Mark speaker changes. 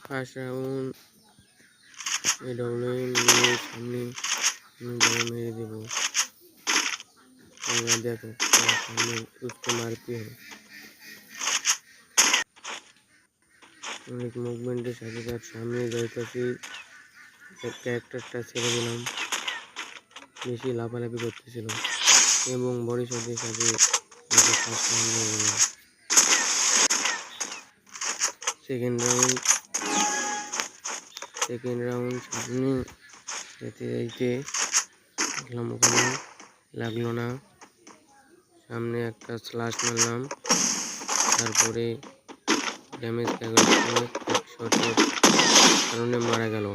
Speaker 1: First round AWM নিয়ে সামনে বল মেরে দেবো। তোমরা দেখো সামনে उसको मारती है। অনেক মুভমেন্টের সাথে তার সামনে যাইতেছি, ক্যারেক্টারটা ছেড়ে দিলাম, বেশি লাফালাফি করতেছিল এবং বড়ি শটের সাথে ফার্স্ট রাউন্ড হয়ে গেল। সেকেন্ড রাউন্ড সামনে যেতে যাইতে দেখলাম ওখানে লাগলো না, সামনে একটা স্ল্যাশ মারলাম, তারপরে ড্যামেজ শটের কারণে মারা গেল।